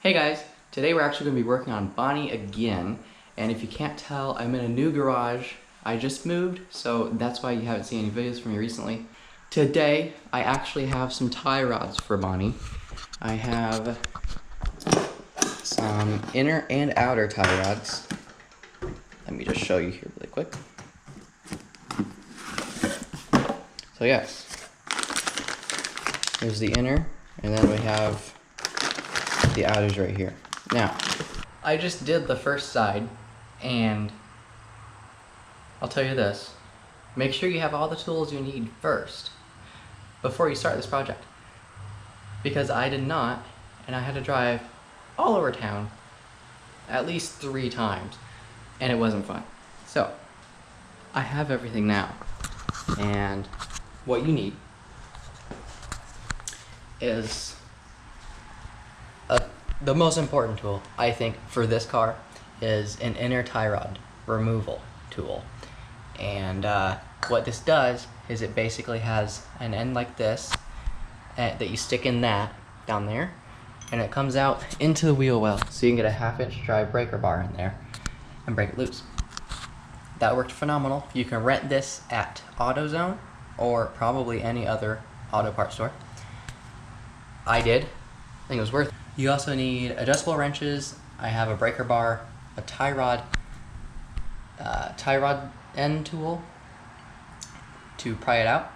Hey guys, today we're actually going to be working on Bonnie again, and if you can't tell, I'm in a new garage. I just moved, so that's why you haven't seen any videos from me recently. Today, I actually have some tie rods for Bonnie. I have some inner and outer tie rods. Let me just show you here really quick. So yes, there's the inner, and then we have the outers right here. Now, I just did the first side, and I'll tell you this, make sure you have all the tools you need first before you start this project, because I did not, and I had to drive all over town at least 3 times, and it wasn't fun. So I have everything now, and what you need is the most important tool, I think, for this car is an inner tie rod removal tool. And what this does is it basically has an end like this that you stick in that down there, and it comes out into the wheel well, so you can get a 1/2-inch drive breaker bar in there and break it loose. That worked phenomenal. You can rent this at AutoZone or probably any other auto parts store. I did. I think it was worth it. You also need adjustable wrenches. I have a breaker bar, a tie rod end tool to pry it out,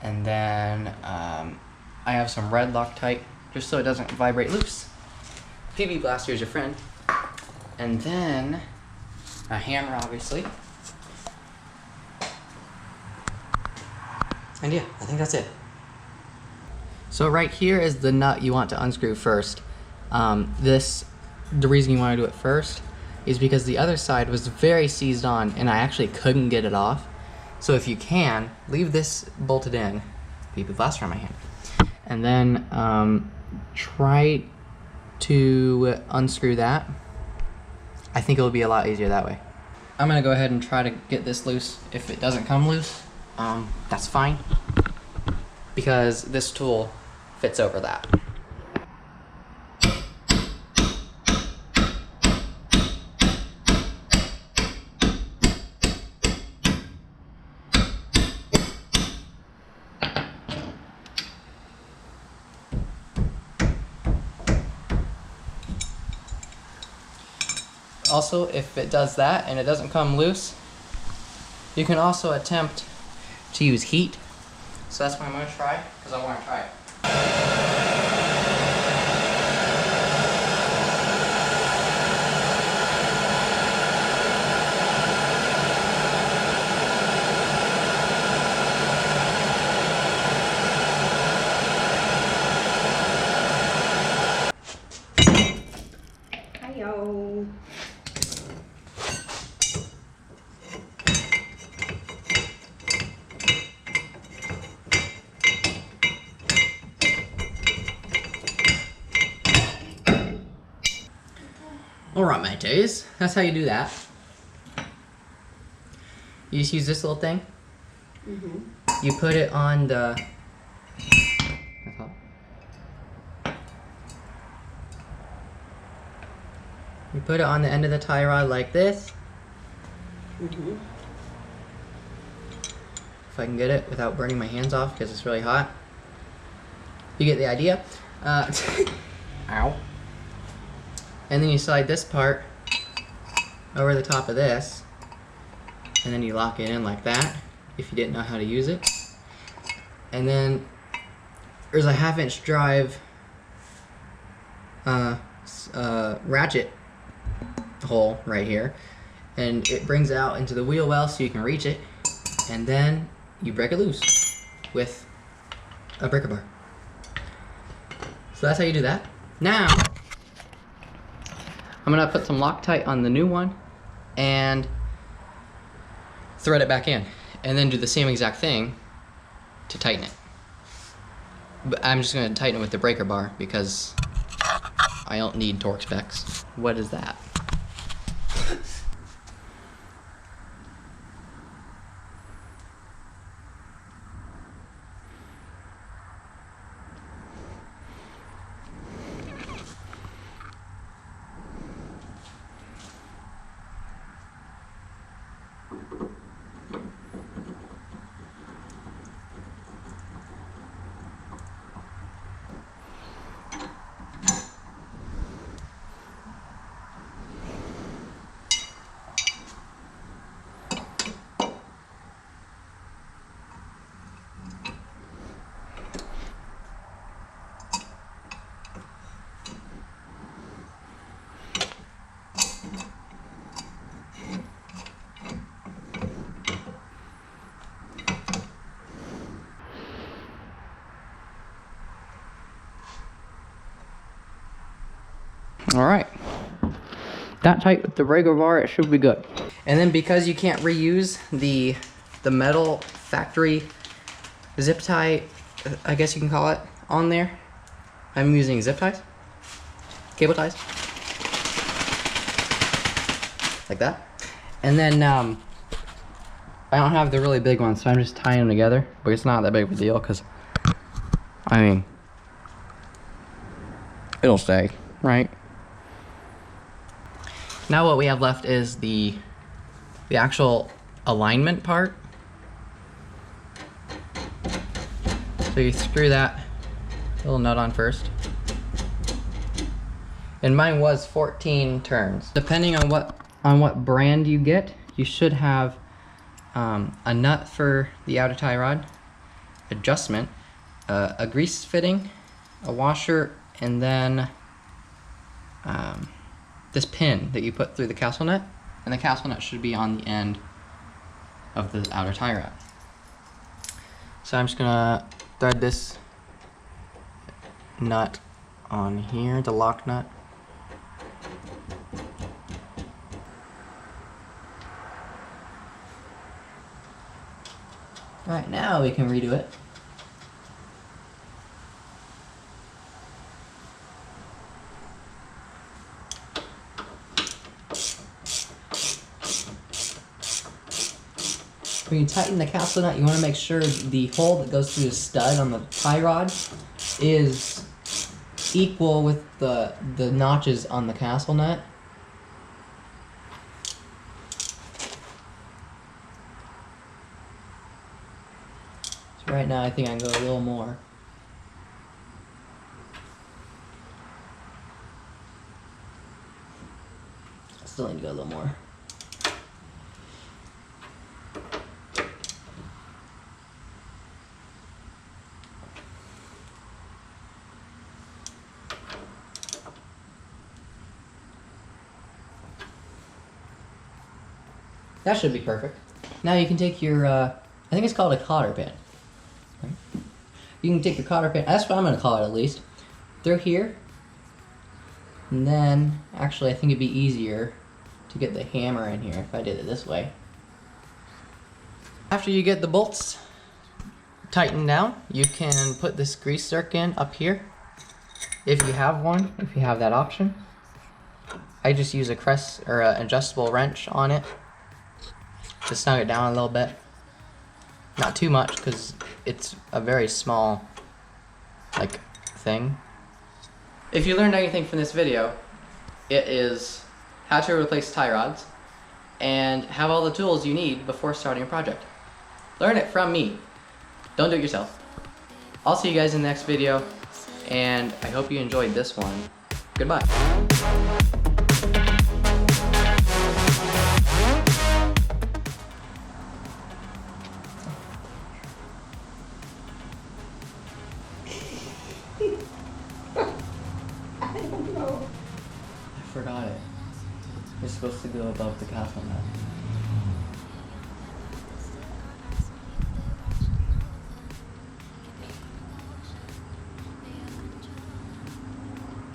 and then I have some red Loctite just so it doesn't vibrate loose. PB Blaster is your friend, and then a hammer, obviously. And yeah, I think that's it. So right here is the nut you want to unscrew first. The reason you want to do it first is because the other side was very seized on and I actually couldn't get it off. So if you can, leave this bolted in, PB Blaster on my hand, and then try to unscrew that. I think it'll be a lot easier that way. I'm gonna go ahead and try to get this loose. If it doesn't come loose, that's fine, because this tool fits over that. Also, if it does that and it doesn't come loose, you can also attempt to use heat. So that's what I'm going to try, because I want to try it. Hi-yo. Alright, mateys, that's how you do that. You just use this little thing. You put it on the... You put it on the end of the tie rod like this. If I can get it without burning my hands off because it's really hot. You get the idea. Ow. And then you slide this part over the top of this, and then you lock it in like that if you didn't know how to use it. And then there's a 1/2-inch drive ratchet hole right here, and it brings out into the wheel well so you can reach it, and then you break it loose with a breaker bar. So that's how you do that. Now I'm gonna put some Loctite on the new one and thread it back in, and then do the same exact thing to tighten it. But I'm just gonna tighten it with the breaker bar because I don't need torque specs. What is that? All right. That tight with the regular bar, it should be good. And then because you can't reuse the metal factory zip tie, I guess you can call it, on there, I'm using zip ties, cable ties, like that. And then I don't have the really big ones, so I'm just tying them together, but it's not that big of a deal because, I mean, it'll stay, right? Now what we have left is the actual alignment part. So you screw that little nut on first. And mine was 14 turns. Depending on what brand you get, you should have a nut for the outer tie rod, adjustment, a grease fitting, a washer, and then this pin that you put through the castle nut, and the castle nut should be on the end of the outer tie rod. So I'm just gonna thread this nut on here, the lock nut. All right, now we can redo it. When you tighten the castle nut, you want to make sure the hole that goes through the stud on the tie rod is equal with the notches on the castle nut. So right now I think I can go a little more. I still need to go a little more. That should be perfect. Now you can take your, I think it's called a cotter pin. Right? You can take your cotter pin, that's what I'm going to call it at least, through here. And then, actually I think it'd be easier to get the hammer in here if I did it this way. After you get the bolts tightened down, you can put this grease zerk in up here. If you have one, if you have that option. I just use a crest or an adjustable wrench on it to snug it down a little bit. Not too much because it's a very small thing. If you learned anything from this video, it is how to replace tie rods and have all the tools you need before starting a project. Learn it from me. Don't do it yourself. I'll see you guys in the next video, and I hope you enjoyed this one. Goodbye. I forgot it. You're supposed to go above the castle nut.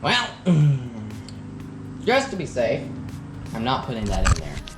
Well, just to be safe, I'm not putting that in there.